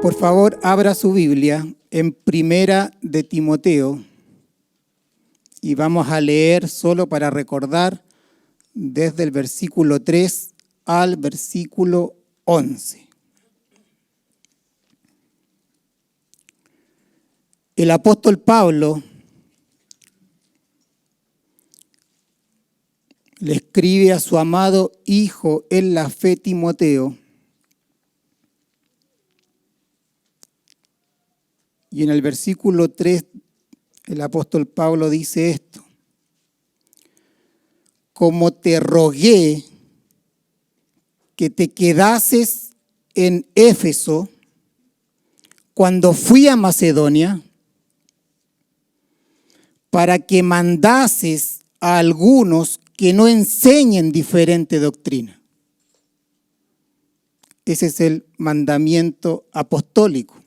Por favor, abra su Biblia en Primera de Timoteo y vamos a leer solo para recordar desde el versículo 3 al versículo 11. El apóstol Pablo le escribe a su amado hijo en la fe Timoteo. Y en el versículo 3, el apóstol Pablo dice esto: como te rogué que te quedases en Éfeso cuando fui a Macedonia, para que mandases a algunos que no enseñen diferente doctrina. Ese es el mandamiento apostólico.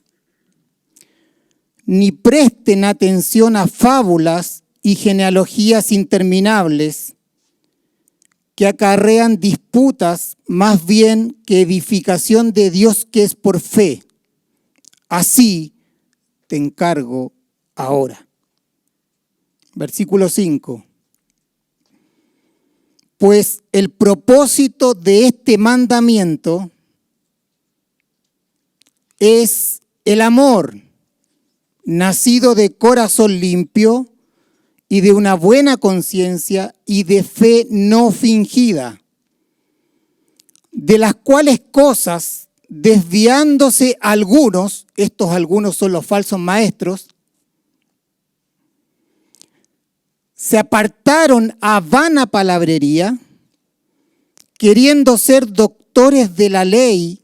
Ni presten atención a fábulas y genealogías interminables que acarrean disputas más bien que edificación de Dios que es por fe. Así te encargo ahora. Versículo 5. Pues el propósito de este mandamiento es el amor, nacido de corazón limpio y de una buena conciencia y de fe no fingida, de las cuales cosas, desviándose algunos, estos algunos son los falsos maestros, se apartaron a vana palabrería, queriendo ser doctores de la ley,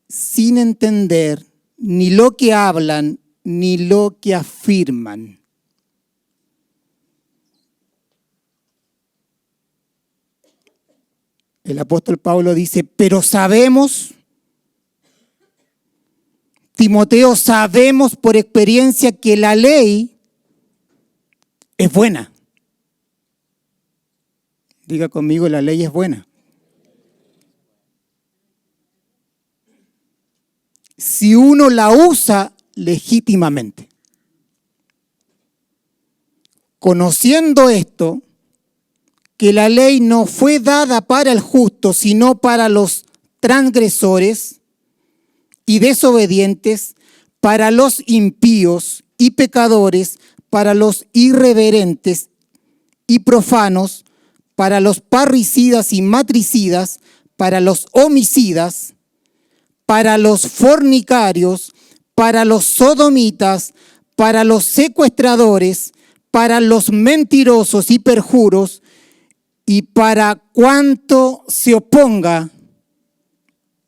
sin entender ni lo que hablan ni lo que afirman. El apóstol Pablo dice, pero sabemos, Timoteo, sabemos por experiencia que la ley es buena. Diga conmigo, la ley es buena. Si uno la usa legítimamente. Conociendo esto, que la ley no fue dada para el justo, sino para los transgresores y desobedientes, para los impíos y pecadores, para los irreverentes y profanos, para los parricidas y matricidas, para los homicidas, para los fornicarios, para los sodomitas, para los secuestradores, para los mentirosos y perjuros, y para cuanto se oponga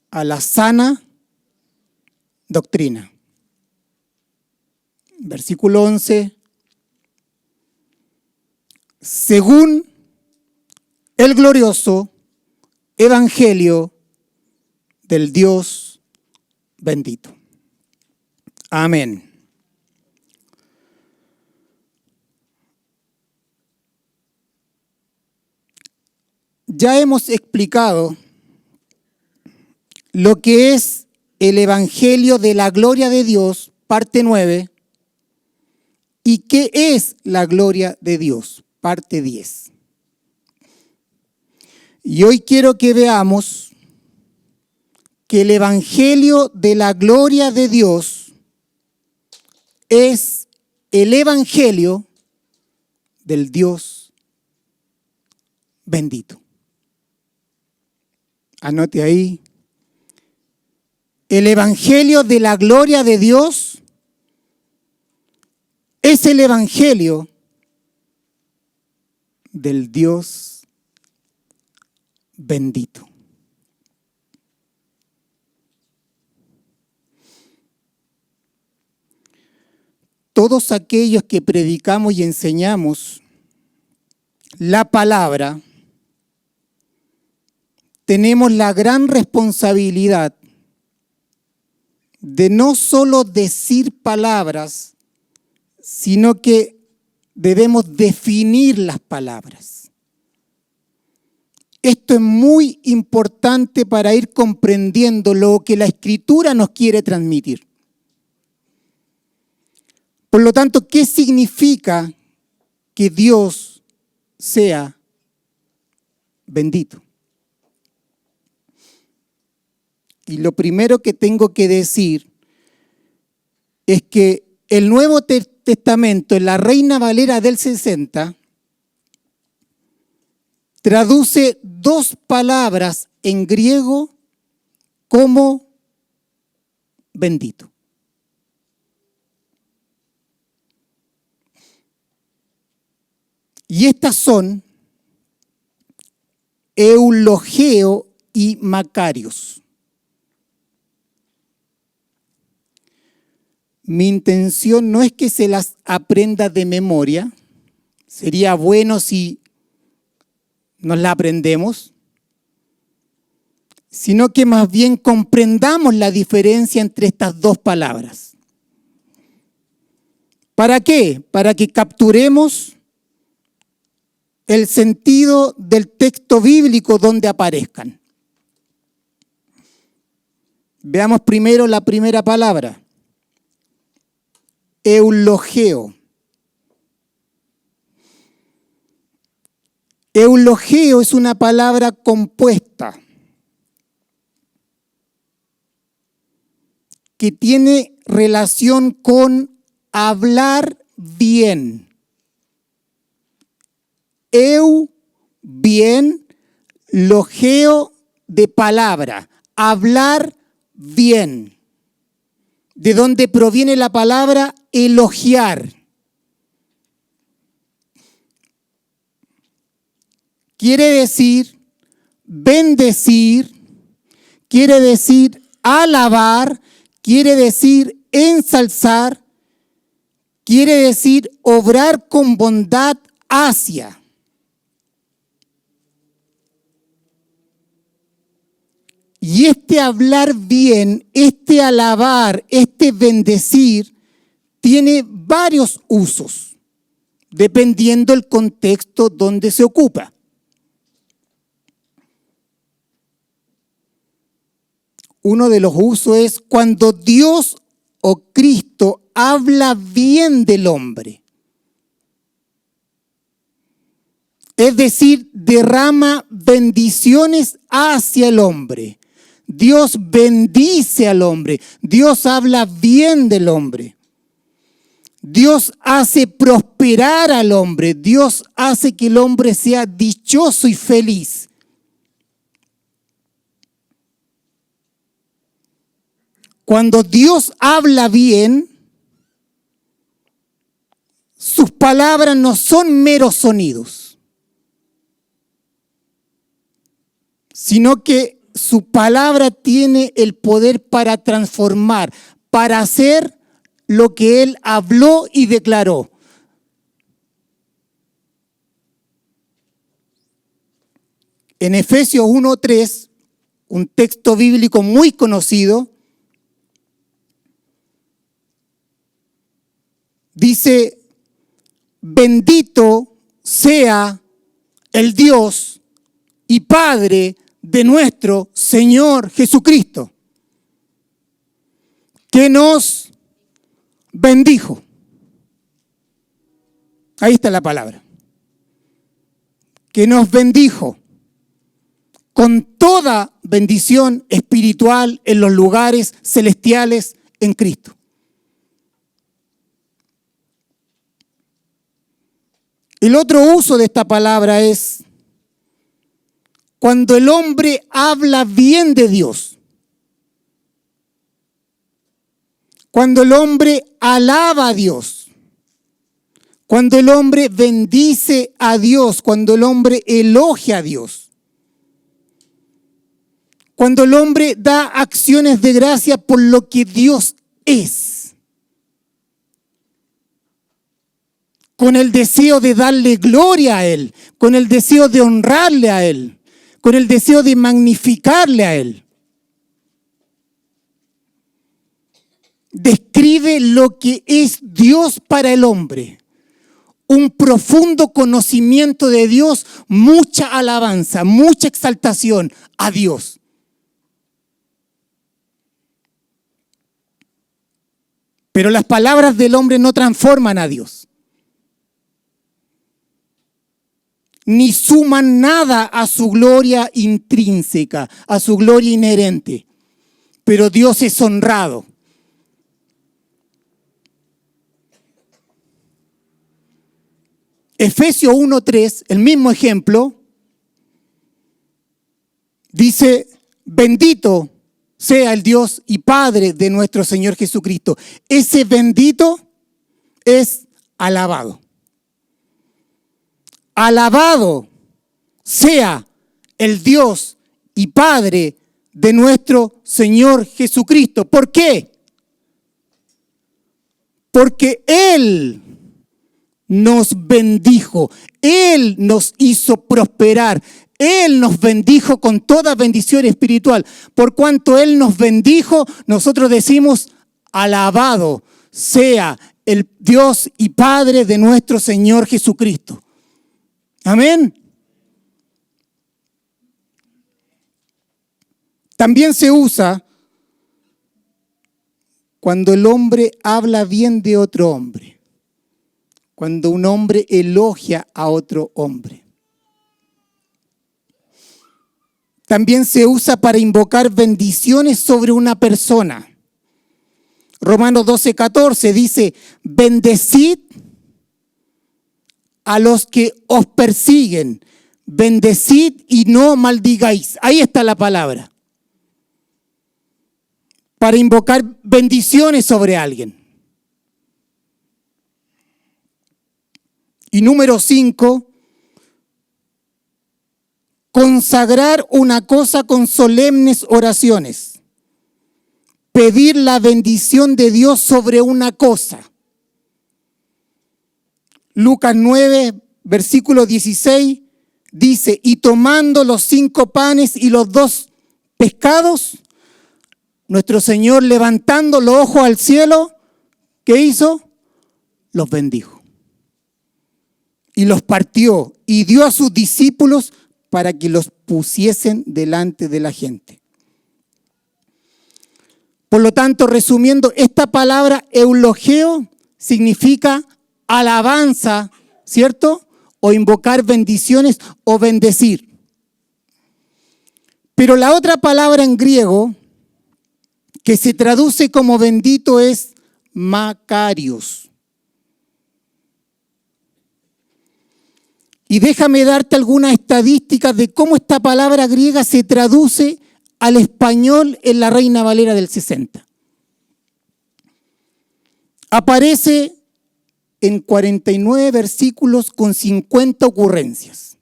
a la sana doctrina. Versículo 11. Según el glorioso evangelio del Dios bendito. Amén. Ya hemos explicado lo que es el Evangelio de la Gloria de Dios, parte 9, y qué es la gloria de Dios, parte 10. Y hoy quiero que veamos que el Evangelio de la gloria de Dios es el Evangelio del Dios bendito. Anote ahí. El Evangelio de la gloria de Dios es el Evangelio del Dios bendito. Todos aquellos que predicamos y enseñamos la palabra, tenemos la gran responsabilidad de no solo decir palabras, sino que debemos definir las palabras. Esto es muy importante para ir comprendiendo lo que la Escritura nos quiere transmitir. Por lo tanto, ¿qué significa que Dios sea bendito? Y lo primero que tengo que decir es que el Nuevo Testamento, en la Reina Valera del 60, traduce dos palabras en griego como bendito. Y estas son eulogeo y macarios. Mi intención no es que se las aprenda de memoria, sería bueno si nos la aprendemos, sino que más bien comprendamos la diferencia entre estas dos palabras. ¿Para qué? Para que capturemos el sentido del texto bíblico donde aparezcan. Veamos primero la primera palabra. Eulogeo. Eulogeo es una palabra compuesta que tiene relación con hablar bien. Bien, logeo de palabra, hablar bien. De donde proviene la palabra elogiar. Quiere decir bendecir, quiere decir alabar, quiere decir ensalzar, quiere decir obrar con bondad hacia. Y este hablar bien, este alabar, este bendecir, tiene varios usos, dependiendo del contexto donde se ocupa. Uno de los usos es cuando Dios o Cristo habla bien del hombre. Es decir, derrama bendiciones hacia el hombre. Dios bendice al hombre. Dios habla bien del hombre. Dios hace prosperar al hombre. Dios hace que el hombre sea dichoso y feliz. Cuando Dios habla bien, sus palabras no son meros sonidos, sino que su palabra tiene el poder para transformar, para hacer lo que Él habló y declaró. En Efesios 1:3, un texto bíblico muy conocido, dice: bendito sea el Dios y Padre de nuestro Señor Jesucristo, que nos bendijo. Ahí está la palabra. Que nos bendijo con toda bendición espiritual en los lugares celestiales en Cristo. El otro uso de esta palabra es cuando el hombre habla bien de Dios. Cuando el hombre alaba a Dios. Cuando el hombre bendice a Dios. Cuando el hombre elogia a Dios. Cuando el hombre da acciones de gracia por lo que Dios es. Con el deseo de darle gloria a Él. Con el deseo de honrarle a Él. Con el deseo de magnificarle a Él. Describe lo que es Dios para el hombre. un profundo conocimiento de Dios, mucha alabanza, mucha exaltación a Dios. Pero las palabras del hombre no transforman a Dios, ni suman nada a su gloria intrínseca, a su gloria inherente. Pero Dios es honrado. Efesios 1:3, el mismo ejemplo, dice: bendito sea el Dios y Padre de nuestro Señor Jesucristo. Ese bendito es alabado. Alabado sea el Dios y Padre de nuestro Señor Jesucristo. ¿Por qué? Porque Él nos bendijo, Él nos hizo prosperar, Él nos bendijo con toda bendición espiritual. Por cuanto Él nos bendijo, nosotros decimos: alabado sea el Dios y Padre de nuestro Señor Jesucristo. Amén. También se usa cuando el hombre habla bien de otro hombre, cuando un hombre elogia a otro hombre. También se usa para invocar bendiciones sobre una persona. Romanos 12:14 dice: bendecid a los que os persiguen, bendecid y no maldigáis. Ahí está la palabra. Para invocar bendiciones sobre alguien. Y número 5, consagrar una cosa con solemnes oraciones. Pedir la bendición de Dios sobre una cosa. Lucas 9, versículo 16, dice: y tomando los 5 panes y los 2 pescados, nuestro Señor, levantando los ojos al cielo, ¿qué hizo? Los bendijo. Y los partió y dio a sus discípulos para que los pusiesen delante de la gente. Por lo tanto, resumiendo, esta palabra eulogeo significa alabanza, ¿cierto? O invocar bendiciones o bendecir. Pero la otra palabra en griego que se traduce como bendito es Makarios. Y déjame darte algunas estadísticas de cómo esta palabra griega se traduce al español en la Reina Valera del 60. Aparece en 49 versículos con 50 ocurrencias.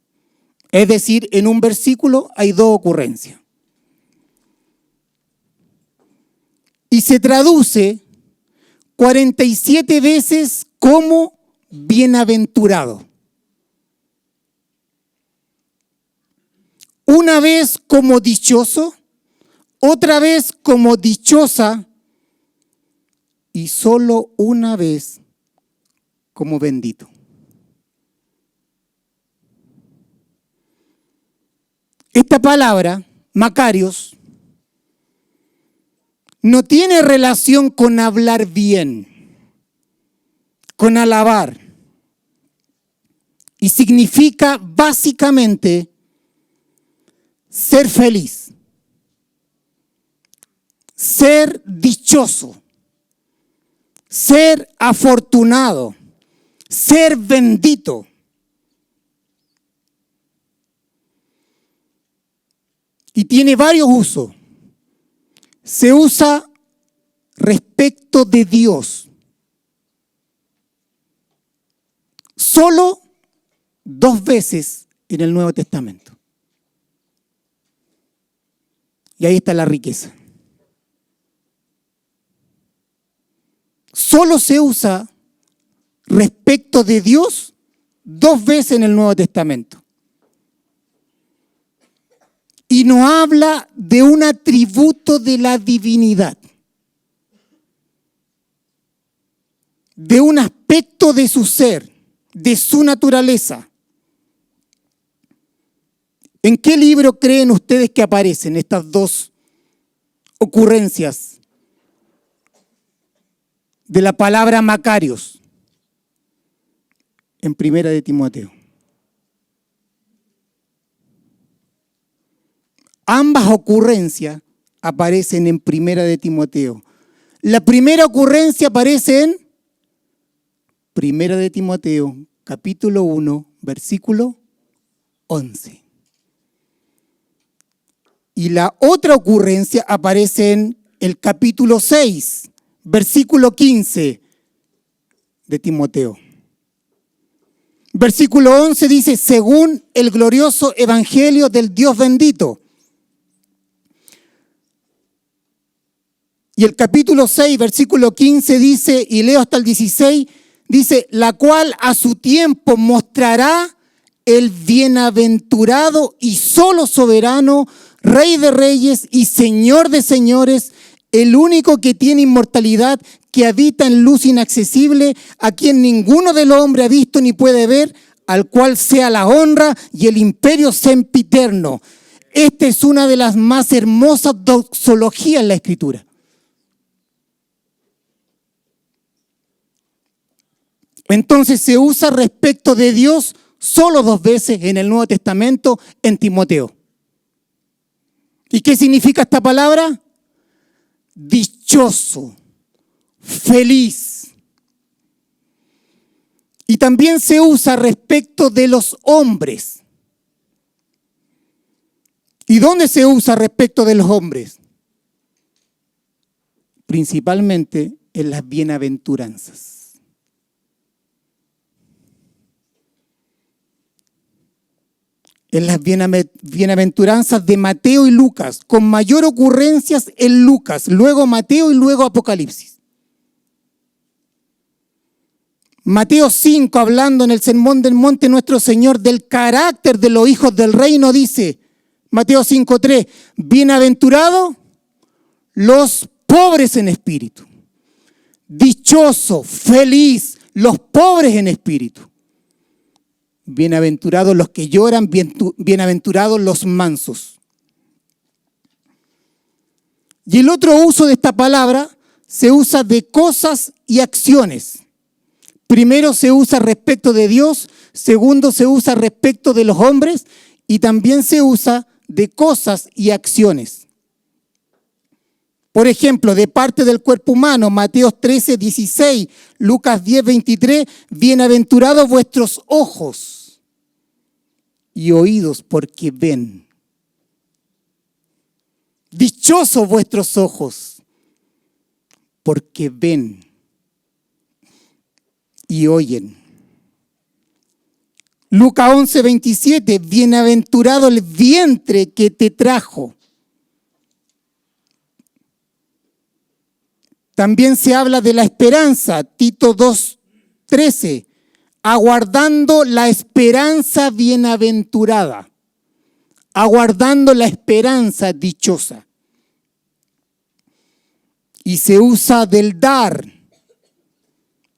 Es decir, en un versículo hay 2 ocurrencias. Y se traduce 47 veces como bienaventurado. Una vez como dichoso, otra vez como dichosa y solo una vez como bendito. Esta palabra, Makarios, no tiene relación con hablar bien, con alabar. Y significa básicamente ser feliz, ser dichoso, ser afortunado, ser bendito. Y tiene varios usos. Se usa respecto de Dios. Solo 2 veces en el Nuevo Testamento. Y ahí está la riqueza. Solo se usa respecto de Dios 2 veces en el Nuevo Testamento. Y no habla de un atributo de la divinidad, de un aspecto de su ser, de su naturaleza. ¿En qué libro creen ustedes que aparecen estas dos ocurrencias de la palabra Macarios? En Primera de Timoteo. Ambas ocurrencias aparecen en Primera de Timoteo. La primera ocurrencia aparece en Primera de Timoteo, capítulo 1, versículo 11. Y la otra ocurrencia aparece en el capítulo 6, versículo 15 de Timoteo. Versículo 11 dice, según el glorioso evangelio del Dios bendito. Y el capítulo 6, versículo 15 dice, y leo hasta el 16, dice, la cual a su tiempo mostrará el bienaventurado y solo soberano, Rey de reyes y Señor de señores, el único que tiene inmortalidad, que habita en luz inaccesible, a quien ninguno de los hombres ha visto ni puede ver, al cual sea la honra y el imperio sempiterno. Esta es una de las más hermosas doxologías en la Escritura. Entonces se usa respecto de Dios solo 2 veces en el Nuevo Testamento en Timoteo. ¿Y qué significa esta palabra? Dichoso, feliz. Y también se usa respecto de los hombres. ¿Y dónde se usa respecto de los hombres? Principalmente en las bienaventuranzas. En las bienaventuranzas de Mateo y Lucas, con mayor ocurrencias en Lucas, luego Mateo y luego Apocalipsis. Mateo 5, hablando en el Sermón del Monte nuestro Señor del carácter de los hijos del reino, dice, Mateo 5:3, bienaventurados los pobres en espíritu, dichoso, feliz, los pobres en espíritu. Bienaventurados los que lloran, bienaventurados los mansos. Y el otro uso de esta palabra se usa de cosas y acciones. Primero se usa respecto de Dios, segundo se usa respecto de los hombres y también se usa de cosas y acciones. Por ejemplo, de parte del cuerpo humano, Mateo 13, 16, Lucas 10, 23, bienaventurados vuestros ojos y oídos porque ven. Dichosos vuestros ojos porque ven y oyen. Lucas 11, 27, bienaventurado el vientre que te trajo. También se habla de la esperanza, Tito 2:13, aguardando la esperanza bienaventurada, aguardando la esperanza dichosa. Y se usa del dar,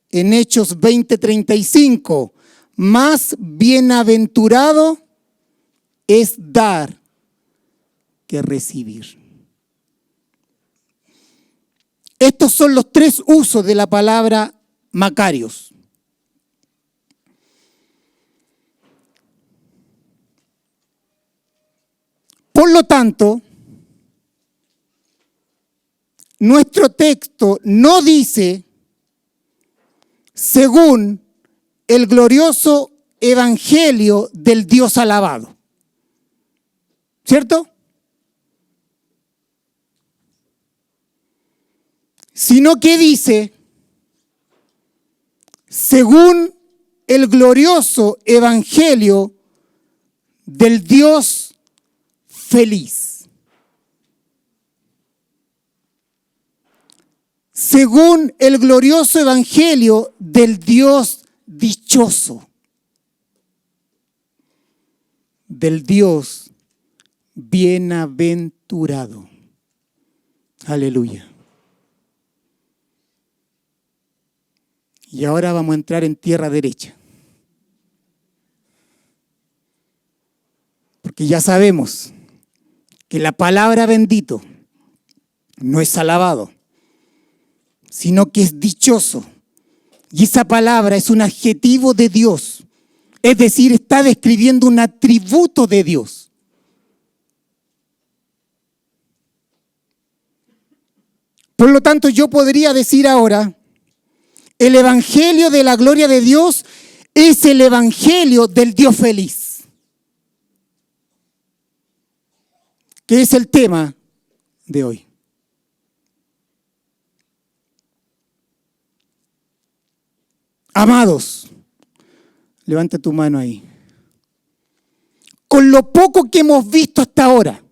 en Hechos 20:35, más bienaventurado es dar que recibir. Estos son los 3 usos de la palabra Macarios. Por lo tanto, nuestro texto no dice, según el glorioso evangelio del Dios alabado. ¿Cierto? Sino que dice, según el glorioso evangelio del Dios feliz. Según el glorioso evangelio del Dios dichoso. Del Dios bienaventurado. Aleluya. Y ahora vamos a entrar en tierra derecha. Porque ya sabemos que la palabra bendito no es alabado, sino que es dichoso. Y esa palabra es un adjetivo de Dios. Es decir, está describiendo un atributo de Dios. Por lo tanto, yo podría decir ahora, el evangelio de la gloria de Dios es el evangelio del Dios feliz, que es el tema de hoy. Amados, levanta tu mano ahí. Con lo poco que hemos visto hasta ahora,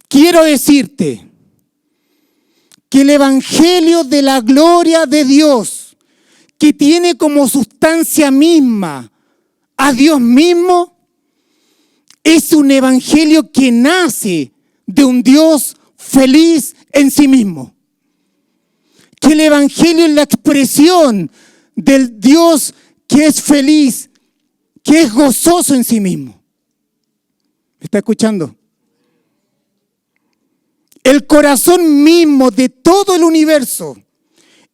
quiero decirte que el evangelio de la gloria de Dios, que tiene como sustancia misma a Dios mismo, es un evangelio que nace de un Dios feliz en sí mismo. Que el evangelio es la expresión del Dios que es feliz, que es gozoso en sí mismo. ¿Me está escuchando? El corazón mismo de todo el universo,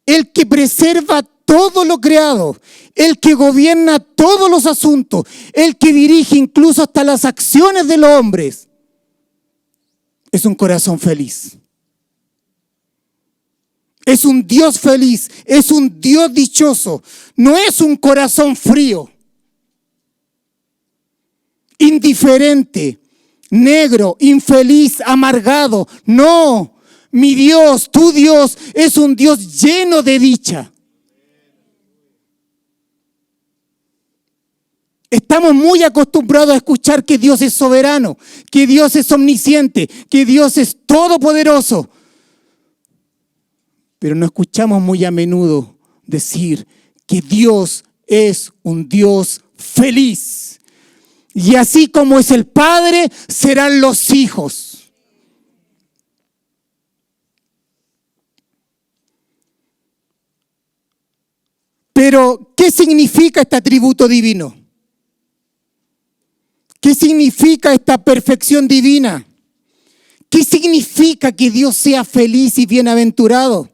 el que preserva todo lo creado, el que gobierna todos los asuntos, el que dirige incluso hasta las acciones de los hombres, es un corazón feliz. Es un Dios feliz, es un Dios dichoso, no es un corazón frío, indiferente, negro, infeliz, amargado. No, mi Dios, tu Dios, es un Dios lleno de dicha. Estamos muy acostumbrados a escuchar que Dios es soberano, que Dios es omnisciente, que Dios es todopoderoso. Pero no escuchamos muy a menudo decir que Dios es un Dios feliz. Y así como es el Padre, serán los hijos. Pero, ¿qué significa este atributo divino? ¿Qué significa esta perfección divina? ¿Qué significa que Dios sea feliz y bienaventurado?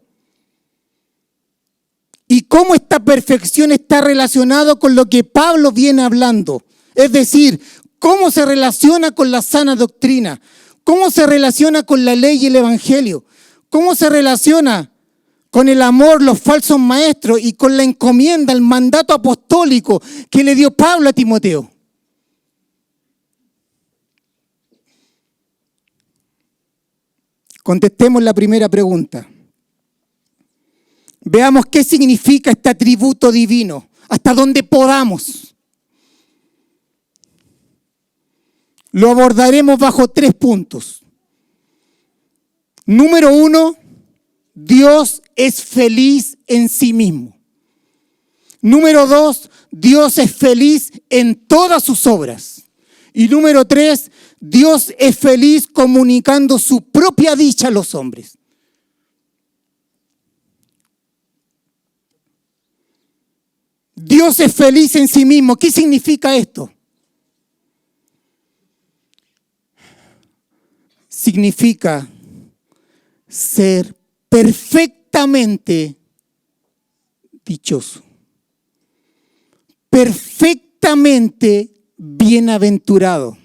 ¿Y cómo esta perfección está relacionada con lo que Pablo viene hablando? Es decir, ¿cómo se relaciona con la sana doctrina? ¿Cómo se relaciona con la ley y el evangelio? ¿Cómo se relaciona con el amor, los falsos maestros y con la encomienda, el mandato apostólico que le dio Pablo a Timoteo? Contestemos la primera pregunta. Veamos qué significa este atributo divino, hasta donde podamos. Lo abordaremos bajo 3 puntos. Número 1, Dios es feliz en sí mismo. Número 2, Dios es feliz en todas sus obras. Y número 3, Dios es feliz comunicando su propia dicha a los hombres. Dios es feliz en sí mismo. ¿Qué significa esto? Significa ser perfectamente dichoso, perfectamente bienaventurado,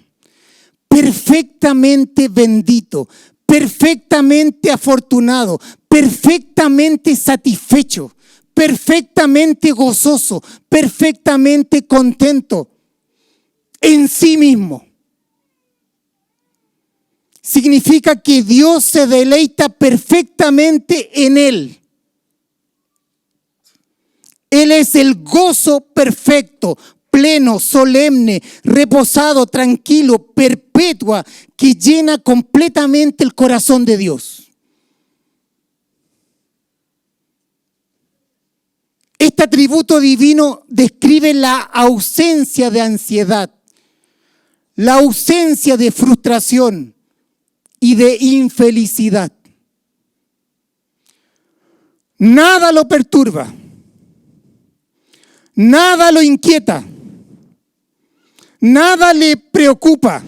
perfectamente bendito, perfectamente afortunado, perfectamente satisfecho, perfectamente gozoso, perfectamente contento en sí mismo. Significa que Dios se deleita perfectamente en Él. Él es el gozo perfecto, pleno, solemne, reposado, tranquilo, perpetua, que llena completamente el corazón de Dios. Este atributo divino describe la ausencia de ansiedad, la ausencia de frustración y de infelicidad. Nada lo perturba, nada lo inquieta, Nada le preocupa.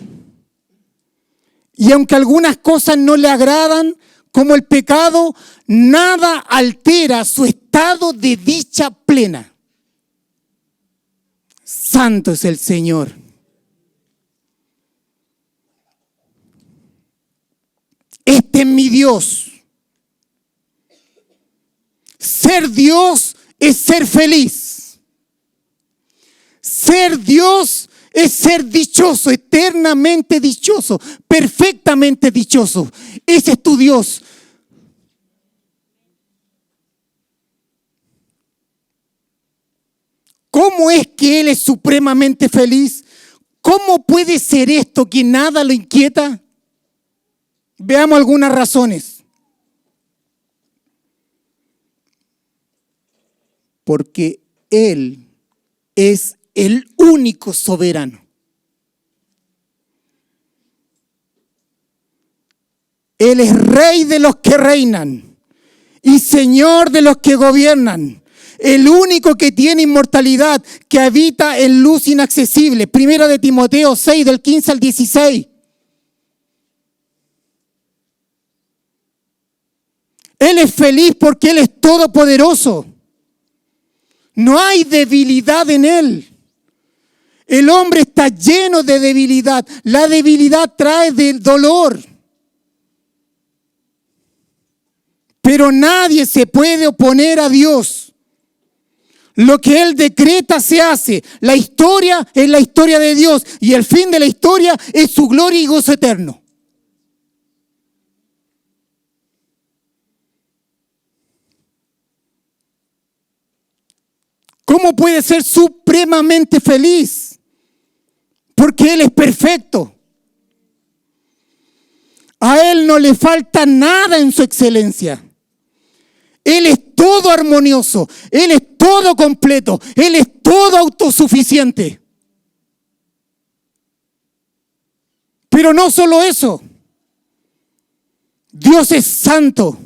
Y aunque algunas cosas no le agradan, como el pecado, nada altera su estado de dicha plena. Santo es el Señor. Este es mi Dios. Ser Dios es ser feliz. Ser Dios es ser dichoso, eternamente dichoso, perfectamente dichoso. Ese es tu Dios. ¿Cómo es que Él es supremamente feliz? ¿Cómo puede ser esto que nada lo inquieta? Veamos algunas razones. Porque Él es el único soberano. Él es rey de los que reinan y señor de los que gobiernan. El único que tiene inmortalidad, que habita en luz inaccesible. Primera de Timoteo 6, del 15 al 16. Él es feliz porque Él es todopoderoso. No hay debilidad en Él. El hombre está lleno de debilidad. La debilidad trae del dolor. Pero nadie se puede oponer a Dios. Lo que Él decreta se hace. La historia es la historia de Dios y el fin de la historia es su gloria y gozo eterno. ¿Cómo puede ser supremamente feliz? Porque Él es perfecto. A Él no le falta nada en su excelencia. Él es todo armonioso, Él es todo completo, Él es todo autosuficiente. Pero no solo eso, Dios es santo,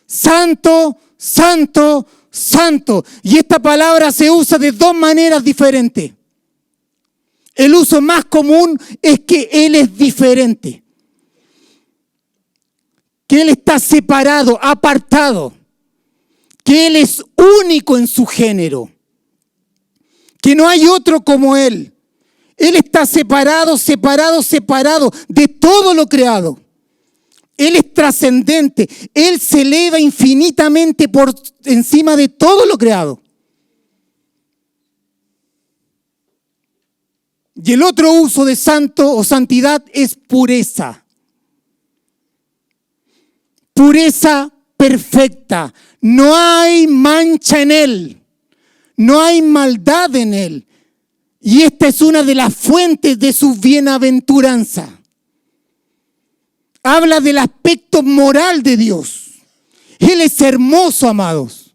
santo, santo, santo. Y esta palabra se usa de dos maneras diferentes. El uso más común es que Él es diferente. Que Él está separado, apartado, que Él es único en su género, que no hay otro como Él. Él está separado, separado, separado de todo lo creado. Él es trascendente, Él se eleva infinitamente por encima de todo lo creado. Y el otro uso de santo o santidad es pureza. Pureza perfecta. No hay mancha en Él. No hay maldad en Él. Y esta es una de las fuentes de su bienaventuranza. Habla del aspecto moral de Dios. Él es hermoso, amados.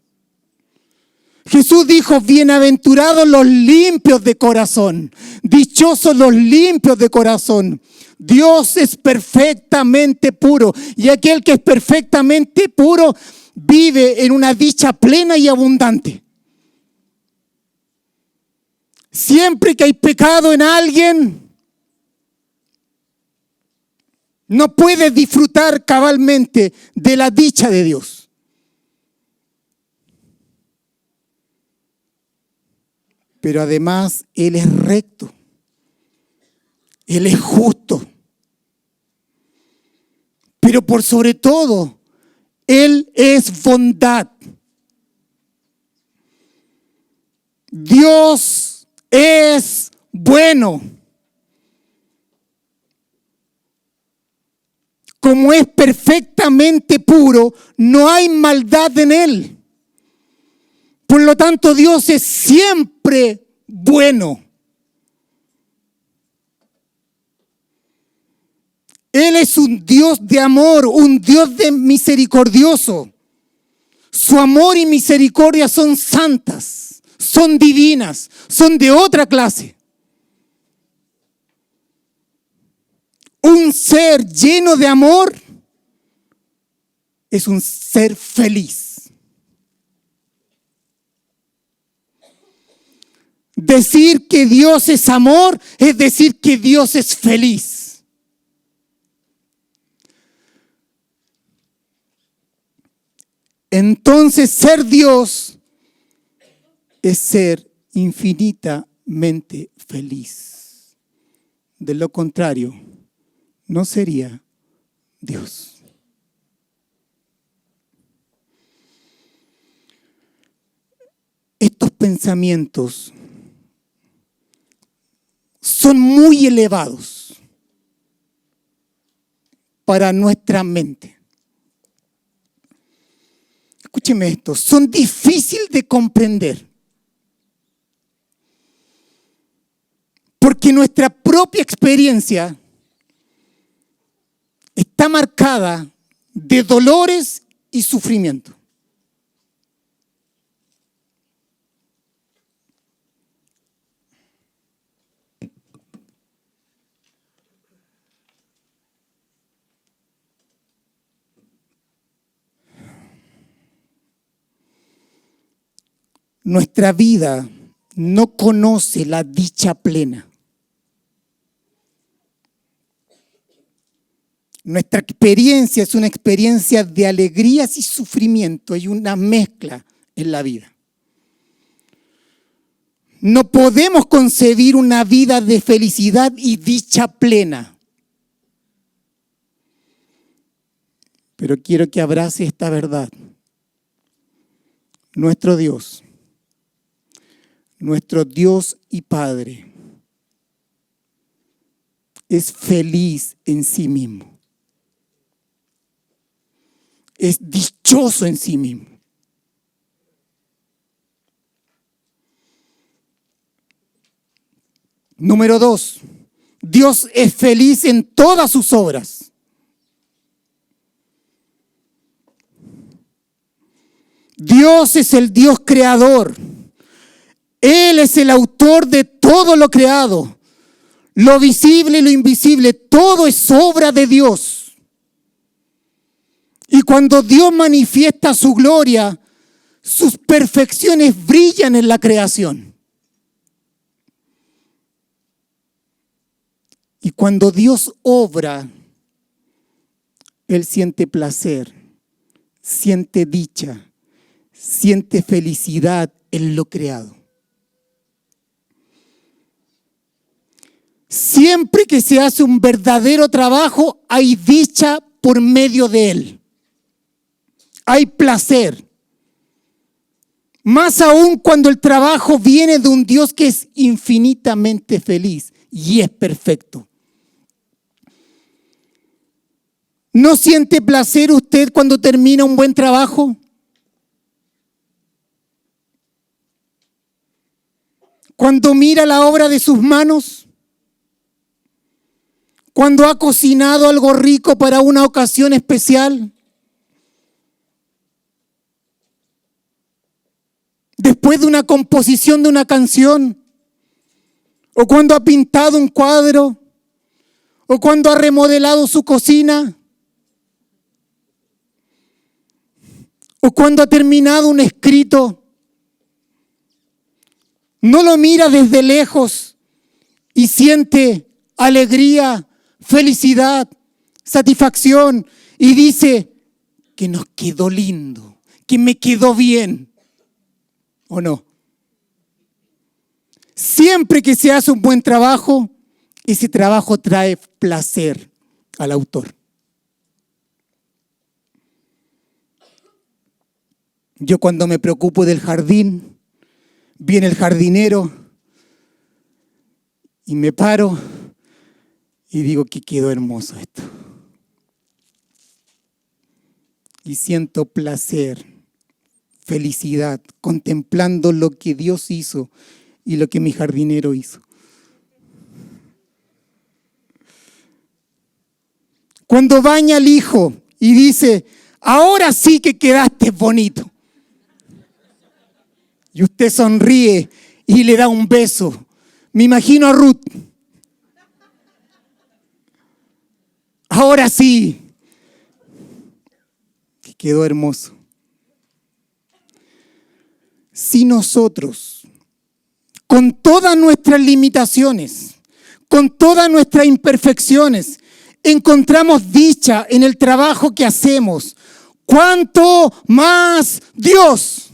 Jesús dijo, bienaventurados los limpios de corazón. Dichosos los limpios de corazón. Dios es perfectamente puro y aquel que es perfectamente puro vive en una dicha plena y abundante. Siempre que hay pecado en alguien, no puede disfrutar cabalmente de la dicha de Dios. Pero además Él es recto, Él es justo. Pero por sobre todo, Él es bondad. Dios es bueno. Como es perfectamente puro, no hay maldad en Él. Por lo tanto, Dios es siempre bueno. Él es un Dios de amor, un Dios de misericordioso. Su amor y misericordia son santas, son divinas, son de otra clase. Un ser lleno de amor es un ser feliz. Decir que Dios es amor es decir que Dios es feliz. Entonces, ser Dios es ser infinitamente feliz. De lo contrario, no sería Dios. Estos pensamientos son muy elevados para nuestra mente. Escúcheme esto, son difíciles de comprender. Porque nuestra propia experiencia está marcada de dolores y sufrimiento. Nuestra vida no conoce la dicha plena. Nuestra experiencia es una experiencia de alegrías y sufrimiento. Hay una mezcla en la vida. No podemos concebir una vida de felicidad y dicha plena. Pero quiero que abrace esta verdad. Nuestro Dios y Padre, es feliz en sí mismo. Es dichoso en sí mismo. Número 2, Dios es feliz en todas sus obras. Dios es el Dios creador. Él es el autor de todo lo creado. Lo visible y lo invisible, todo es obra de Dios. Y cuando Dios manifiesta su gloria, sus perfecciones brillan en la creación. Y cuando Dios obra, Él siente placer, siente dicha, siente felicidad en lo creado. Siempre que se hace un verdadero trabajo, hay dicha por medio de él. Hay placer. Más aún cuando el trabajo viene de un Dios que es infinitamente feliz y es perfecto. ¿No siente placer usted cuando termina un buen trabajo? Cuando mira la obra de sus manos. Cuando ha cocinado algo rico para una ocasión especial. Después de una composición de una canción. O cuando ha pintado un cuadro. O cuando ha remodelado su cocina. O cuando ha terminado un escrito. No lo mira desde lejos y siente alegría, felicidad, satisfacción y dice que nos quedó lindo, que me quedó bien, ¿o no? Siempre que se hace un buen trabajo, ese trabajo trae placer al autor. Yo cuando me preocupo del jardín, viene el jardinero y me paro y digo que quedó hermoso esto. Y siento placer, felicidad, contemplando lo que Dios hizo y lo que mi jardinero hizo. Cuando baña al hijo y dice, ahora sí que quedaste bonito. Y usted sonríe y le da un beso. Me imagino a Ruth. Ahora sí, que quedó hermoso. Si nosotros con todas nuestras limitaciones, con todas nuestras imperfecciones, encontramos dicha en el trabajo que hacemos. ¿Cuánto más Dios?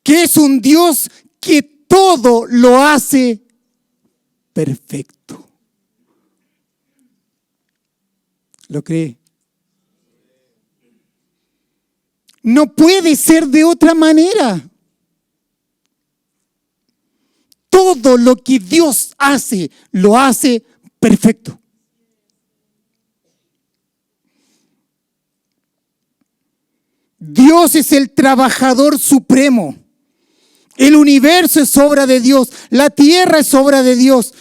Que es un Dios que todo lo hace perfecto. ¿Lo cree? No puede ser de otra manera. Todo lo que Dios hace, lo hace perfecto. Dios es el trabajador supremo. El universo es obra de Dios. La tierra es obra de Dios.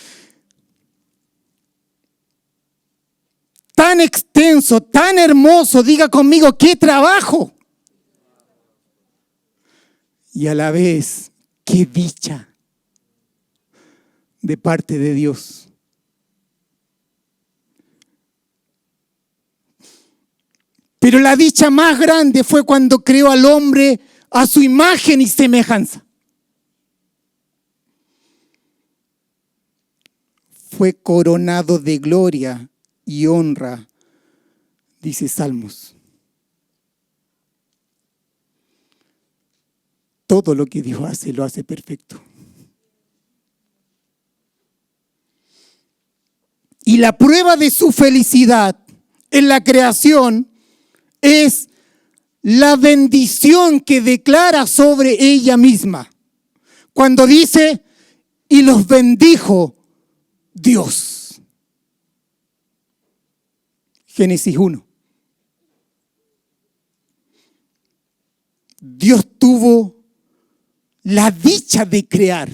Tan extenso, tan hermoso, diga conmigo, ¡qué trabajo! Y a la vez, ¡qué dicha de parte de Dios! Pero la dicha más grande fue cuando creó al hombre a su imagen y semejanza. Fue coronado de gloria y honra, dice Salmos. Todo lo que Dios hace, lo hace perfecto. Y la prueba de su felicidad en la creación es la bendición que declara sobre ella misma. Cuando dice, y los bendijo Dios. Génesis 1. Dios tuvo la dicha de crear.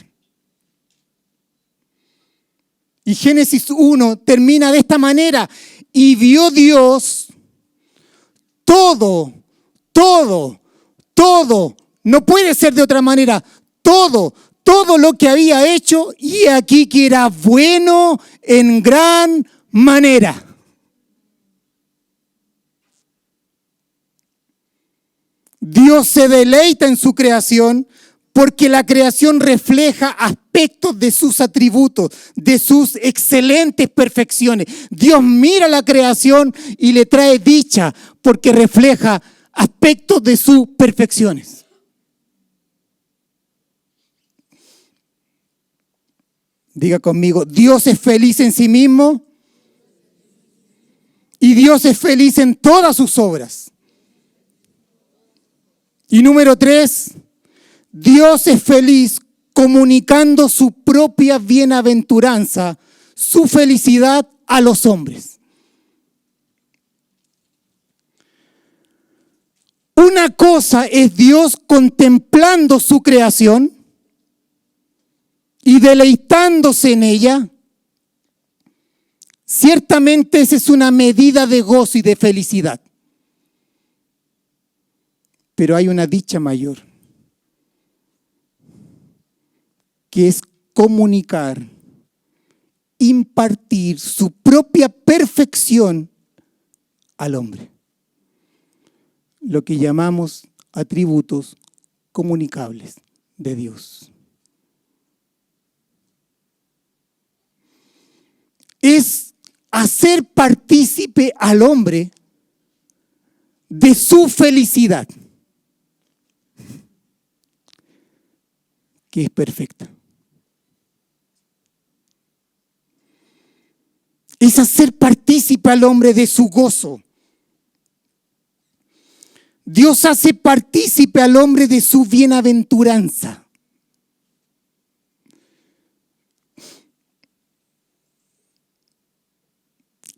Y Génesis 1 termina de esta manera. Y vio Dios todo, no puede ser de otra manera, todo lo que había hecho, y aquí que era bueno en gran manera. Dios se deleita en su creación porque la creación refleja aspectos de sus atributos, de sus excelentes perfecciones. Dios mira la creación y le trae dicha porque refleja aspectos de sus perfecciones. Diga conmigo, Dios es feliz en sí mismo y Dios es feliz en todas sus obras. Y número 3, Dios es feliz comunicando su propia bienaventuranza, su felicidad a los hombres. Una cosa es Dios contemplando su creación y deleitándose en ella. Ciertamente esa es una medida de gozo y de felicidad. Pero hay una dicha mayor, que es comunicar, impartir su propia perfección al hombre. Lo que llamamos atributos comunicables de Dios. Es hacer partícipe al hombre de su felicidad, que es perfecta. Es hacer partícipe al hombre de su gozo. Dios hace partícipe al hombre de su bienaventuranza.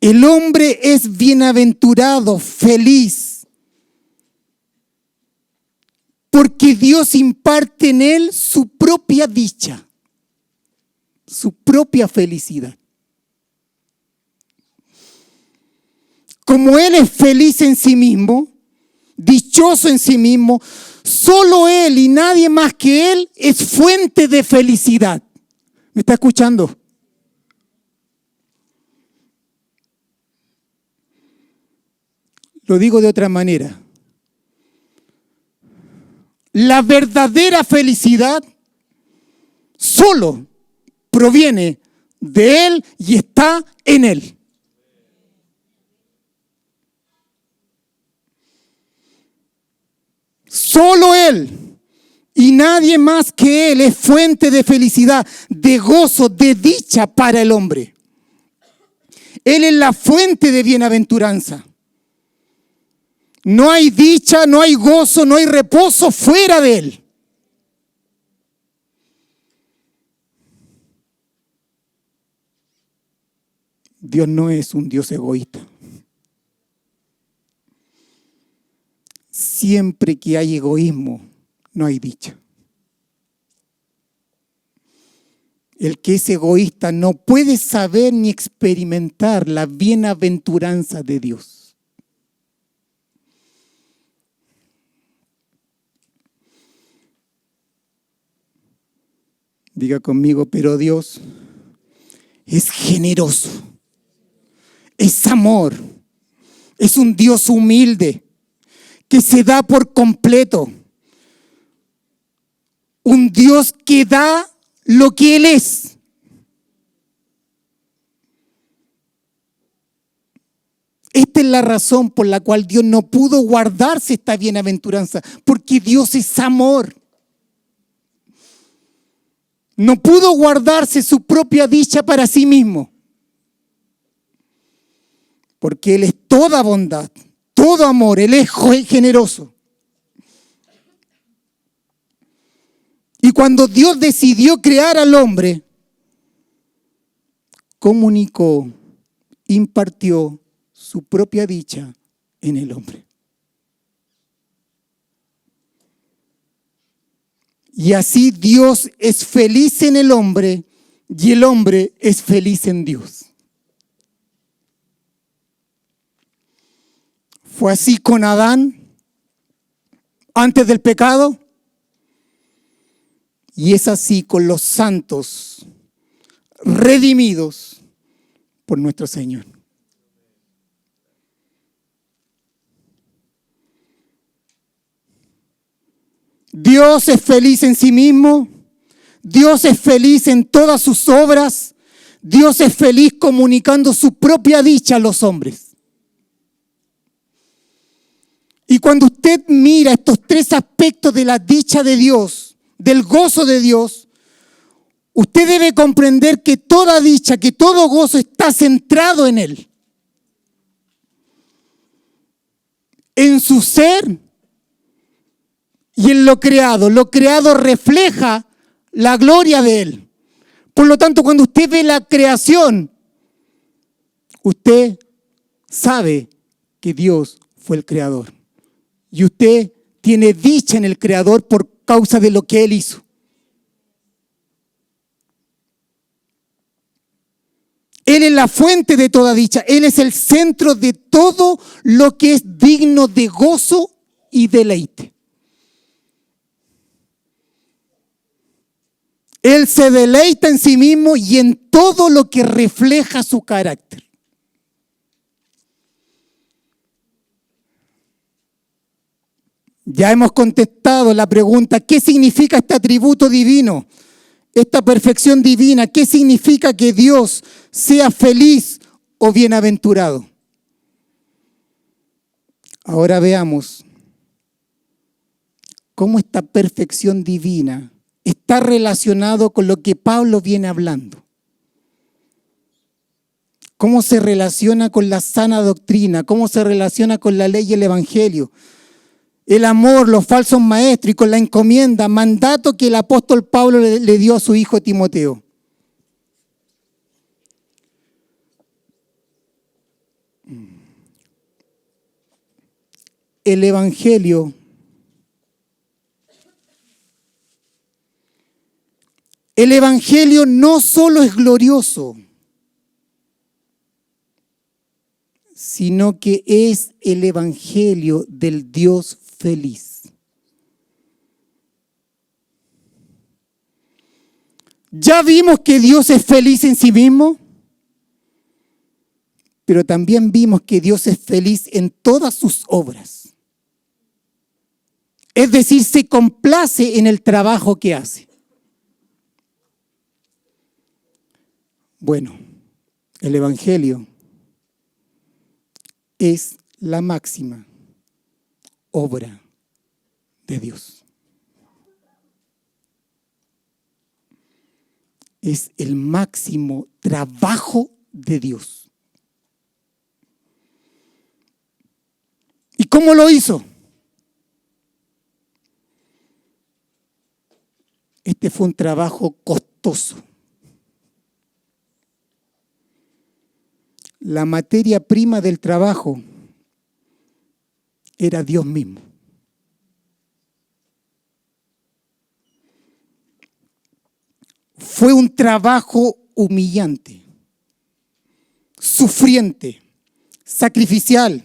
El hombre es bienaventurado, feliz, porque Dios imparte en él su propia dicha, su propia felicidad. Como él es feliz en sí mismo, dichoso en sí mismo, solo él y nadie más que él es fuente de felicidad. ¿Me está escuchando? Lo digo de otra manera. la verdadera felicidad solo proviene de Él y está en Él. Solo Él y nadie más que Él es fuente de felicidad, de gozo, de dicha para el hombre. Él es la fuente de bienaventuranza. No hay dicha, no hay gozo, no hay reposo fuera de Él. Dios no es un Dios egoísta. Siempre que hay egoísmo, no hay dicha. El que es egoísta no puede saber ni experimentar la bienaventuranza de Dios. Diga conmigo, pero Dios es generoso, es amor, es un Dios humilde que se da por completo. Un Dios que da lo que Él es. Esta es la razón por la cual Dios no pudo guardarse esta bienaventuranza, porque Dios es amor. No pudo guardarse su propia dicha para sí mismo, porque Él es toda bondad, todo amor, Él es generoso. Y cuando Dios decidió crear al hombre, comunicó, impartió su propia dicha en el hombre. Y así Dios es feliz en el hombre y el hombre es feliz en Dios. Fue así con Adán antes del pecado y es así con los santos redimidos por nuestro Señor. Dios es feliz en sí mismo, Dios es feliz en todas sus obras, Dios es feliz comunicando su propia dicha a los hombres. Y cuando usted mira estos tres aspectos de la dicha de Dios, del gozo de Dios, usted debe comprender que toda dicha, que todo gozo está centrado en Él. En su ser y en lo creado refleja la gloria de Él. Por lo tanto, cuando usted ve la creación, usted sabe que Dios fue el creador. Y usted tiene dicha en el creador por causa de lo que Él hizo. Él es la fuente de toda dicha. Él es el centro de todo lo que es digno de gozo y deleite. Él se deleita en sí mismo y en todo lo que refleja su carácter. Ya hemos contestado la pregunta, ¿qué significa este atributo divino? Esta perfección divina, ¿qué significa que Dios sea feliz o bienaventurado? Ahora veamos cómo esta perfección divina está relacionado con lo que Pablo viene hablando. Cómo se relaciona con la sana doctrina, cómo se relaciona con la ley y el evangelio. El amor, los falsos maestros y con la encomienda, mandato que el apóstol Pablo le dio a su hijo Timoteo. El evangelio no solo es glorioso, sino que es el evangelio del Dios feliz. Ya vimos que Dios es feliz en sí mismo, pero también vimos que Dios es feliz en todas sus obras. Es decir, se complace en el trabajo que hace. Bueno, el Evangelio es la máxima obra de Dios. Es el máximo trabajo de Dios. ¿Y cómo lo hizo? Este fue un trabajo costoso. La materia prima del trabajo era Dios mismo. Fue un trabajo humillante, sufriente, sacrificial.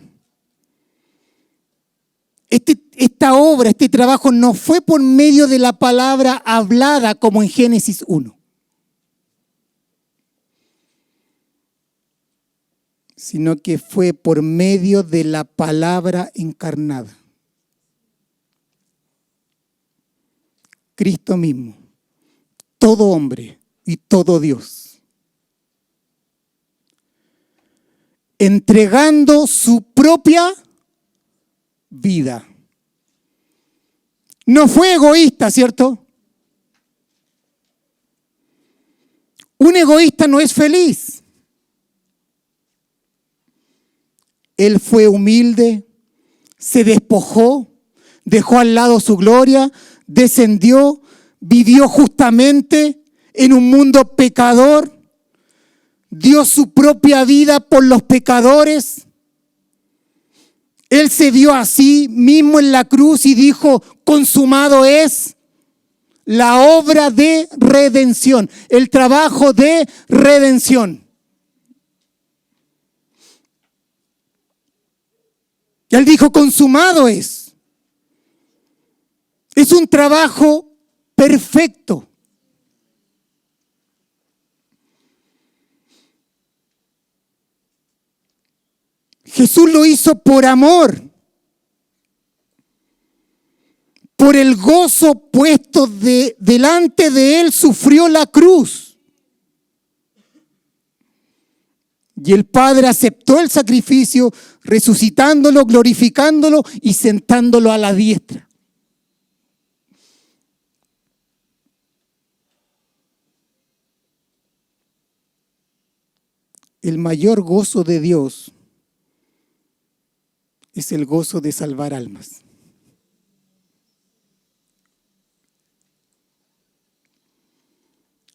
Esta obra, este trabajo no fue por medio de la palabra hablada como en Génesis 1, sino que fue por medio de la palabra encarnada. Cristo mismo, todo hombre y todo Dios, entregando su propia vida. No fue egoísta, ¿cierto? Un egoísta no es feliz. Él fue humilde, se despojó, dejó al lado su gloria, descendió, vivió justamente en un mundo pecador, dio su propia vida por los pecadores. Él se vio a sí mismo en la cruz y dijo: consumado es. La obra de redención, el trabajo de redención. Y él dijo: consumado es. Es un trabajo perfecto. Jesús lo hizo por amor, por el gozo puesto delante de él, sufrió la cruz. Y el Padre aceptó el sacrificio, resucitándolo, glorificándolo y sentándolo a la diestra. El mayor gozo de Dios es el gozo de salvar almas.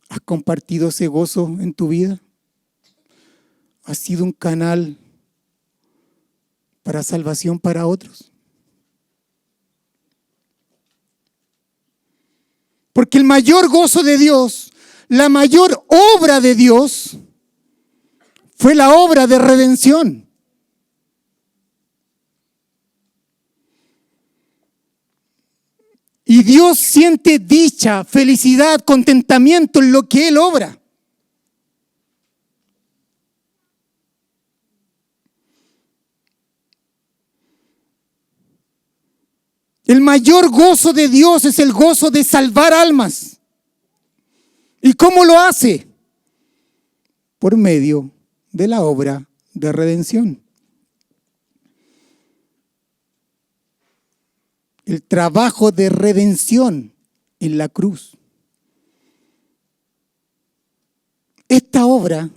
¿Has compartido ese gozo en tu vida? ¿Has sido un canal para salvación para otros? Porque el mayor gozo de Dios, la mayor obra de Dios, fue la obra de redención. Y Dios siente dicha, felicidad, contentamiento en lo que Él obra. El mayor gozo de Dios es el gozo de salvar almas. ¿Y cómo lo hace? Por medio de la obra de redención. El trabajo de redención en la cruz. Esta obra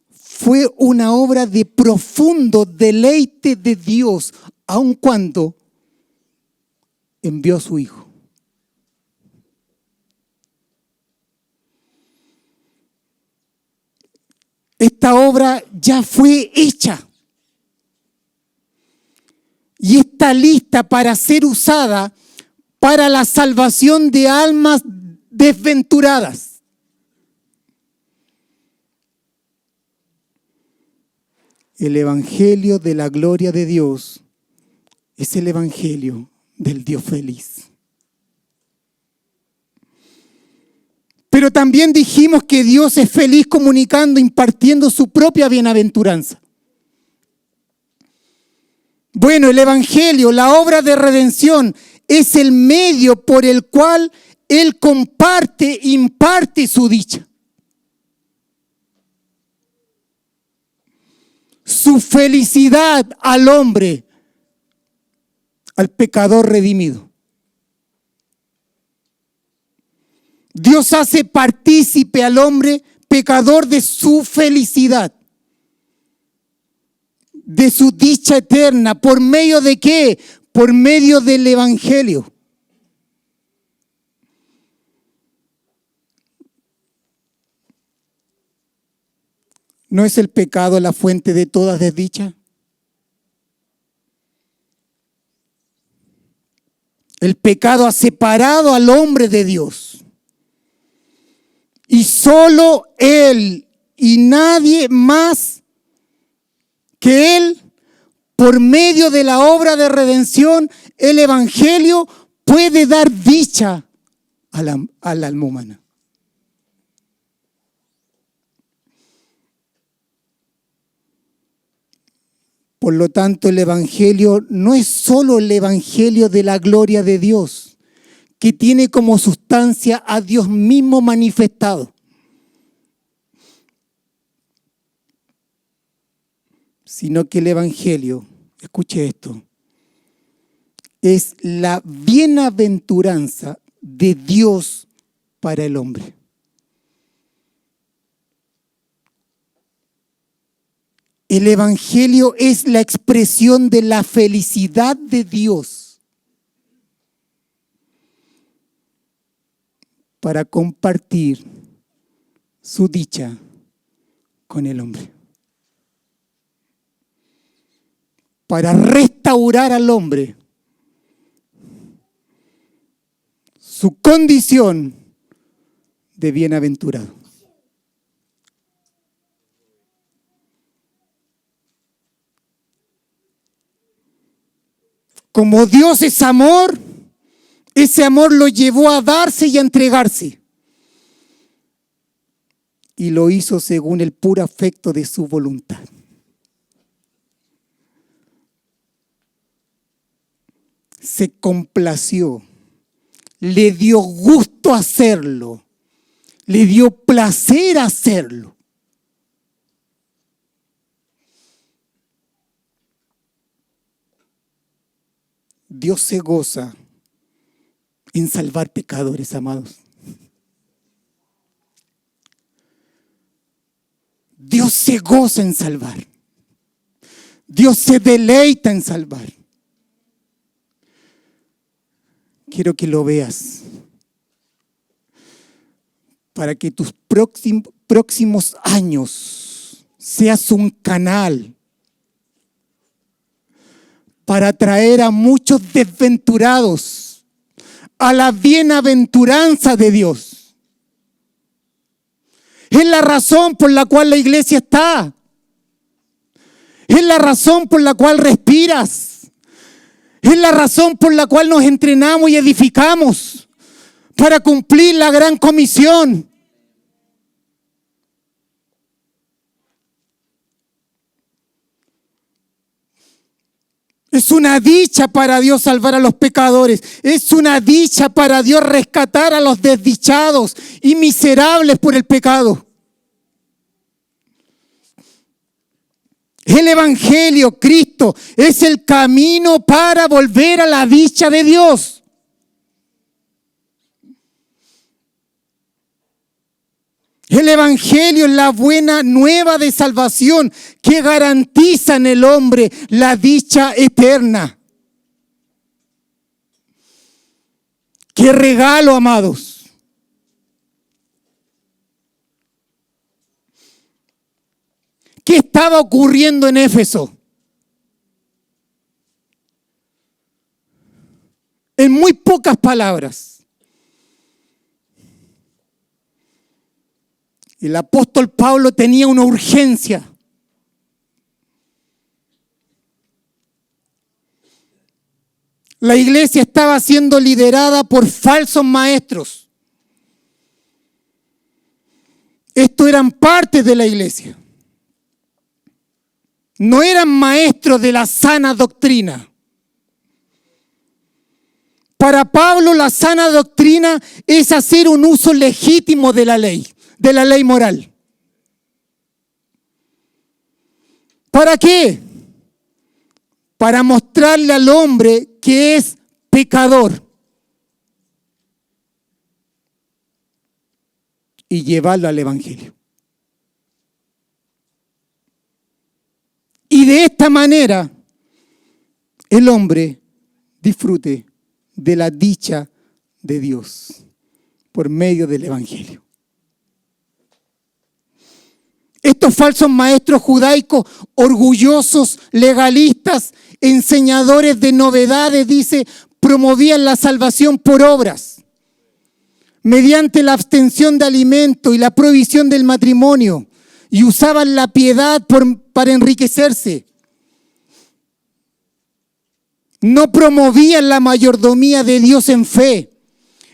fue una obra de profundo deleite de Dios, aun cuando envió a su Hijo. Esta obra ya fue hecha y está lista para ser usada para la salvación de almas desventuradas. El evangelio de la gloria de Dios es el evangelio del Dios feliz. Pero también dijimos que Dios es feliz comunicando, impartiendo su propia bienaventuranza. Bueno, el evangelio, la obra de redención, es el medio por el cual Él imparte su dicha. Su felicidad al hombre, al pecador redimido. Dios hace partícipe al hombre pecador de su felicidad, de su dicha eterna. ¿Por medio de qué? Por medio del Evangelio. ¿No es el pecado la fuente de toda desdicha? El pecado ha separado al hombre de Dios. Y solo Él y nadie más que Él, por medio de la obra de redención, el Evangelio puede dar dicha al alma humana. Por lo tanto, el Evangelio no es solo el Evangelio de la gloria de Dios, que tiene como sustancia a Dios mismo manifestado, sino que el Evangelio, escuche esto, es la bienaventuranza de Dios para el hombre. El Evangelio es la expresión de la felicidad de Dios para compartir su dicha con el hombre. Para restaurar al hombre su condición de bienaventurado. Como Dios es amor, ese amor lo llevó a darse y a entregarse. Y lo hizo según el puro afecto de su voluntad. Se complació, le dio gusto hacerlo, le dio placer hacerlo. Dios se goza en salvar pecadores, amados. Dios se goza en salvar. Dios se deleita en salvar. Quiero que lo veas para que tus próximos años seas un canal para traer a muchos desventurados a la bienaventuranza de Dios. Es la razón por la cual la iglesia está. Es la razón por la cual respiras. Es la razón por la cual nos entrenamos y edificamos para cumplir la gran comisión. Es una dicha para Dios salvar a los pecadores. Es una dicha para Dios rescatar a los desdichados y miserables por el pecado. El Evangelio, Cristo, es el camino para volver a la dicha de Dios. El Evangelio es la buena nueva de salvación que garantiza en el hombre la dicha eterna. ¡Qué regalo, amados! ¿Qué estaba ocurriendo en Éfeso? En muy pocas palabras. El apóstol Pablo tenía una urgencia. La iglesia estaba siendo liderada por falsos maestros. Estos eran parte de la iglesia. No eran maestros de la sana doctrina. Para Pablo, la sana doctrina es hacer un uso legítimo de la ley moral. ¿Para qué? Para mostrarle al hombre que es pecador y llevarlo al Evangelio. Y de esta manera el hombre disfrute de la dicha de Dios por medio del Evangelio. Estos falsos maestros judaicos, orgullosos, legalistas, enseñadores de novedades, dice, promovían la salvación por obras, mediante la abstención de alimento y la prohibición del matrimonio, y usaban la piedad para enriquecerse. No promovían la mayordomía de Dios en fe.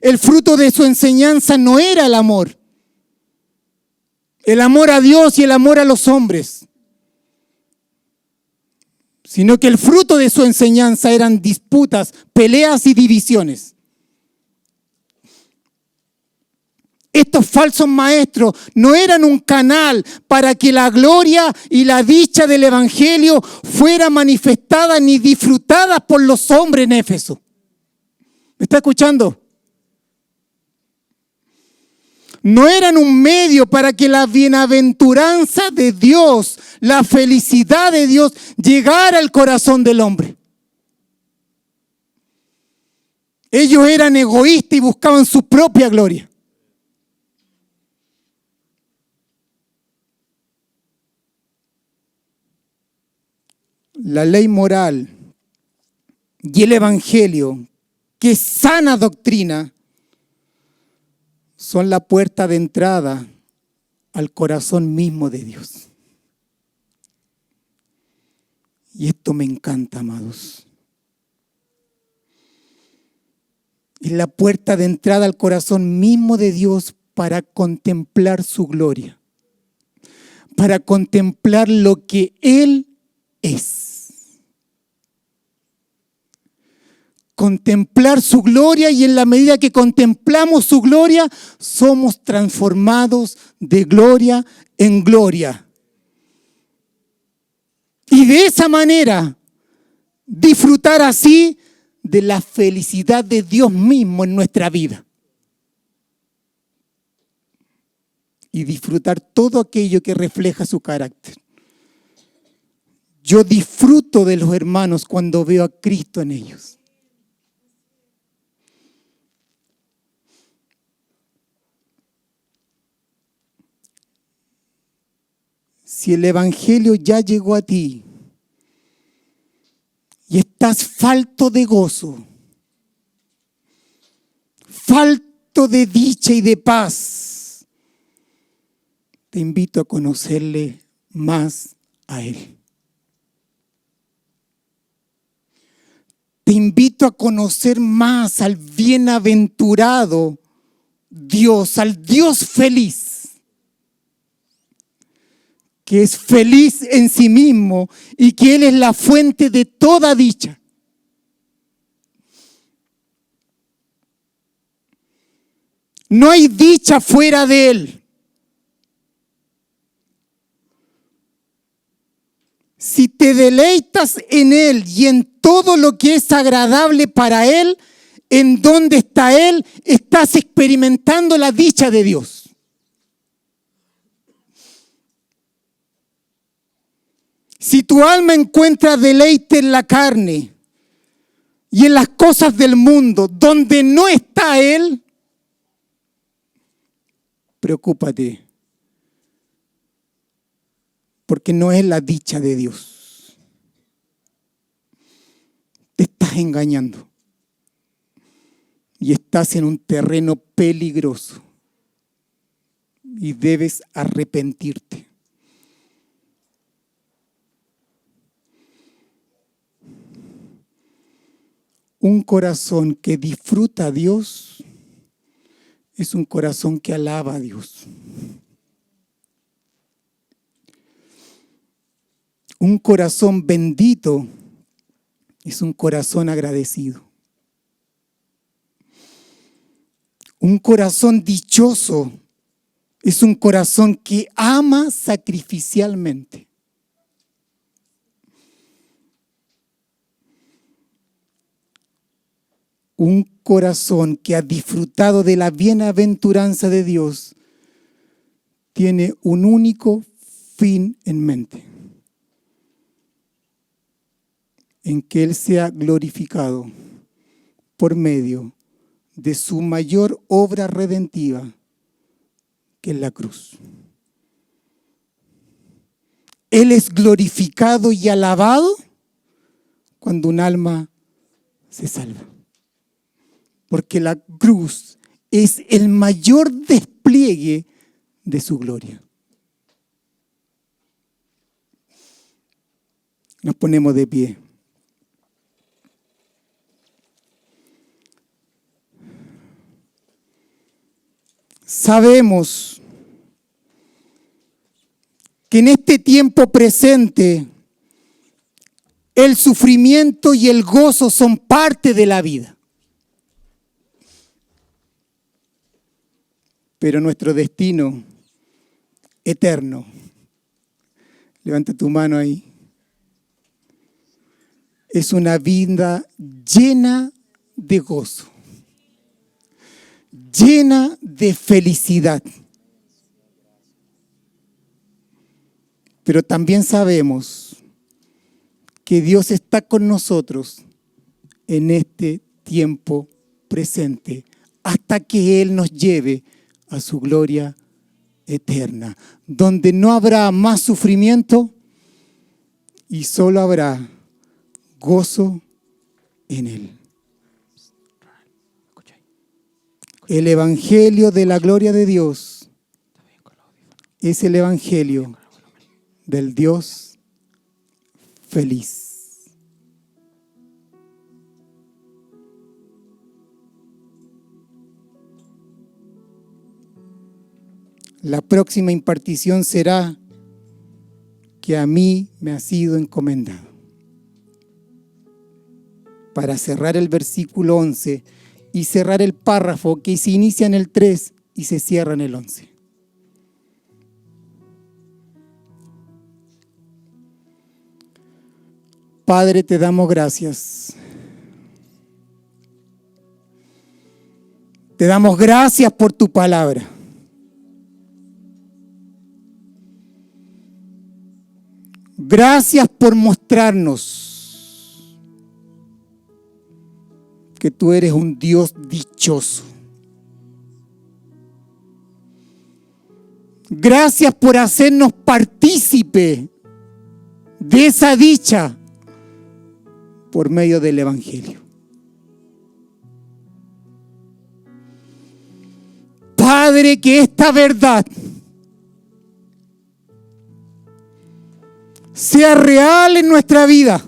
El fruto de su enseñanza no era el amor a Dios y el amor a los hombres, sino que el fruto de su enseñanza eran disputas, peleas y divisiones. Estos falsos maestros no eran un canal para que la gloria y la dicha del Evangelio fuera manifestada ni disfrutada por los hombres en Éfeso. ¿Me está escuchando? No eran un medio para que la bienaventuranza de Dios, la felicidad de Dios llegara al corazón del hombre. Ellos eran egoístas y buscaban su propia gloria. La ley moral y el Evangelio, que es sana doctrina, son la puerta de entrada al corazón mismo de Dios. Y esto me encanta, amados. Es la puerta de entrada al corazón mismo de Dios para contemplar su gloria, para contemplar lo que Él es. Contemplar su gloria, y en la medida que contemplamos su gloria, somos transformados de gloria en gloria. Y de esa manera, disfrutar así de la felicidad de Dios mismo en nuestra vida. Y disfrutar todo aquello que refleja su carácter. Yo disfruto de los hermanos cuando veo a Cristo en ellos. Si el Evangelio ya llegó a ti y estás falto de gozo, falto de dicha y de paz, te invito a conocerle más a Él. Te invito a conocer más al bienaventurado Dios, al Dios feliz, que es feliz en sí mismo y que Él es la fuente de toda dicha. No hay dicha fuera de Él. Si te deleitas en Él y en todo lo que es agradable para Él, en donde está Él, estás experimentando la dicha de Dios. Si tu alma encuentra deleite en la carne y en las cosas del mundo, donde no está Él, preocúpate, porque no es la dicha de Dios. Te estás engañando y estás en un terreno peligroso y debes arrepentirte. Un corazón que disfruta a Dios es un corazón que alaba a Dios. Un corazón bendito es un corazón agradecido. Un corazón dichoso es un corazón que ama sacrificialmente. Un corazón que ha disfrutado de la bienaventuranza de Dios tiene un único fin en mente: en que Él sea glorificado por medio de su mayor obra redentiva, que es la cruz. Él es glorificado y alabado cuando un alma se salva, porque la cruz es el mayor despliegue de su gloria. Nos ponemos de pie. Sabemos que en este tiempo presente el sufrimiento y el gozo son parte de la vida. Pero nuestro destino eterno, levanta tu mano ahí, es una vida llena de gozo, llena de felicidad. Pero también sabemos que Dios está con nosotros en este tiempo presente hasta que Él nos lleve a su gloria eterna, donde no habrá más sufrimiento y solo habrá gozo en Él. El evangelio de la gloria de Dios es el evangelio del Dios feliz. La próxima impartición será que a mí me ha sido encomendado. Para cerrar el versículo 11 y cerrar el párrafo que se inicia en el 3 y se cierra en el 11. Padre, te damos gracias. Te damos gracias por tu palabra. Gracias por mostrarnos que tú eres un Dios dichoso. Gracias por hacernos partícipe de esa dicha por medio del Evangelio. Padre, que esta verdad sea real en nuestra vida.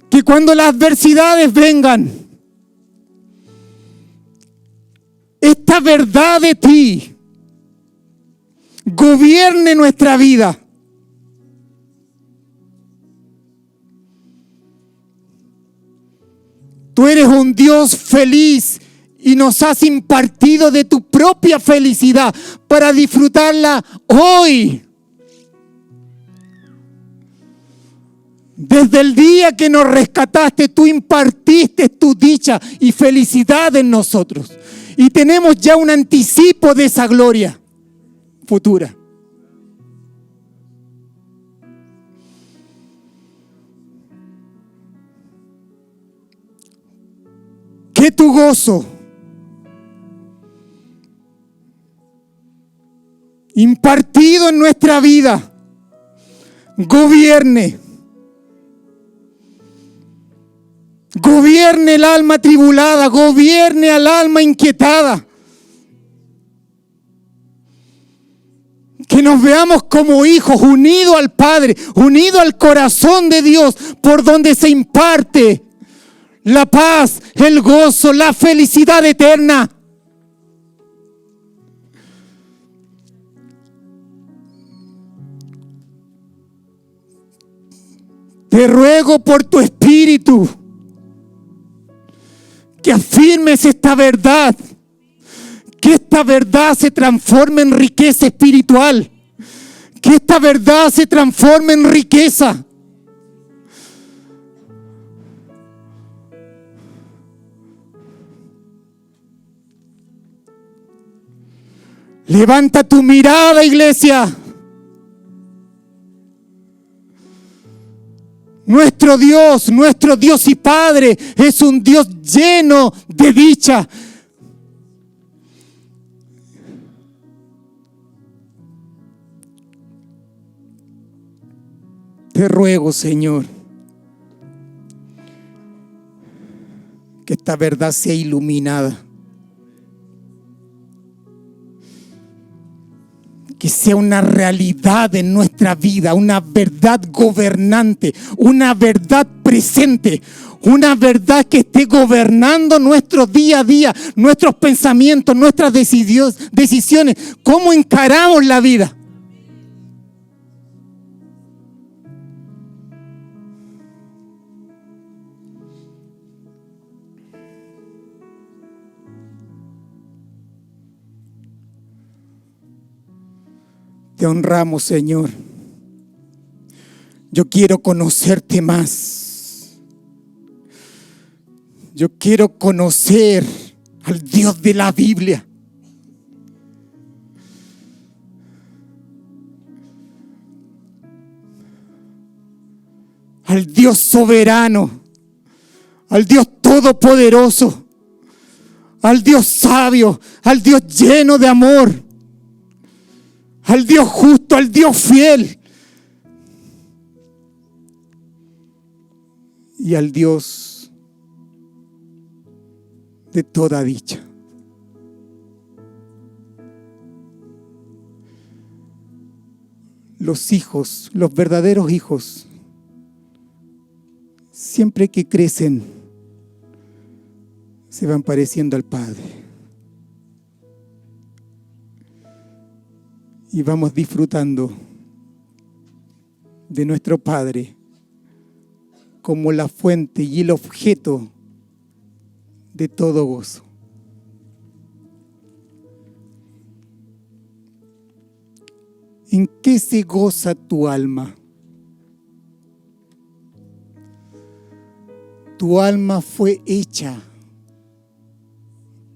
Que cuando las adversidades vengan, esta verdad de ti gobierne nuestra vida. Tú eres un Dios feliz y nos has impartido de tu propia felicidad para disfrutarla hoy. Desde el día que nos rescataste, tú impartiste tu dicha y felicidad en nosotros. Y tenemos ya un anticipo de esa gloria futura. Que tu gozo impartido en nuestra vida gobierne el alma tribulada, gobierne al alma inquietada. Que nos veamos como hijos unidos al Padre, unidos al corazón de Dios, por donde se imparte la paz, el gozo, la felicidad eterna. Te ruego por tu Espíritu que afirmes esta verdad. Que esta verdad se transforme en riqueza espiritual. Que esta verdad se transforme en riqueza. Levanta tu mirada, iglesia. Nuestro Dios y Padre es un Dios lleno de dicha. Te ruego, Señor, que esta verdad sea iluminada. Que sea una realidad en nuestra vida, una verdad gobernante, una verdad presente, una verdad que esté gobernando nuestro día a día, nuestros pensamientos, nuestras decisiones, cómo encaramos la vida. Te honramos, Señor. Yo quiero conocerte más. Yo quiero conocer al Dios de la Biblia. Al Dios soberano, al Dios todopoderoso, al Dios sabio, al Dios lleno de amor. Al Dios justo, al Dios fiel. Y al Dios de toda dicha. Los hijos, los verdaderos hijos, siempre que crecen, se van pareciendo al Padre. Y vamos disfrutando de nuestro Padre como la fuente y el objeto de todo gozo. ¿En qué se goza tu alma? Tu alma fue hecha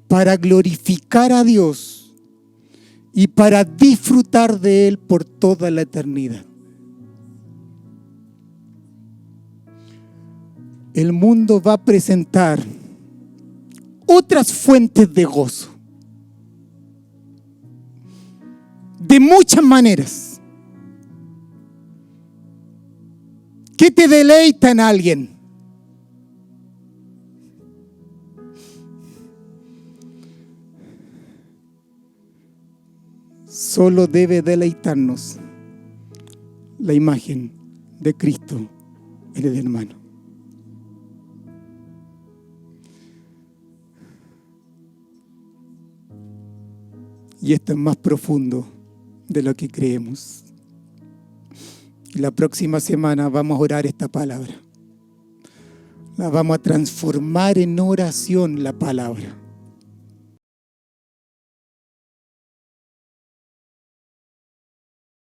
para glorificar a Dios y para disfrutar de Él por toda la eternidad. El mundo va a presentar otras fuentes de gozo, de muchas maneras. ¿Qué te deleita en alguien? Solo debe deleitarnos la imagen de Cristo en el hermano. Y esto es más profundo de lo que creemos. Y la próxima semana vamos a orar esta palabra. La vamos a transformar en oración la palabra.